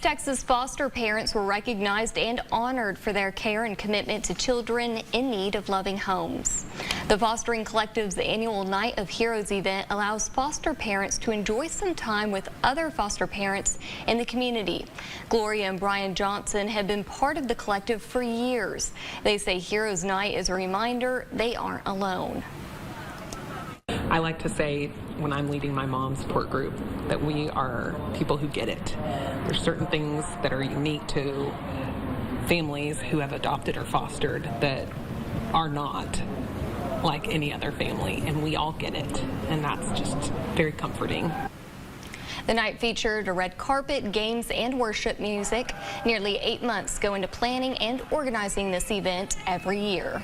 Texas foster parents were recognized and honored for their care and commitment to children in need of loving homes. The Fostering Collective's annual Night of Heroes event allows foster parents to enjoy some time with other foster parents in the community. Gloria and Brian Johnson have been part of the collective for years. They say Heroes Night is a reminder they aren't alone. I like to say when I'm leading my mom support group that we are people who get it. There's certain things that are unique to families who have adopted or fostered that are not like any other family, and we all get it, and that's just very comforting. The night featured a red carpet, games, and worship music. Nearly 8 months go into planning and organizing this event every year.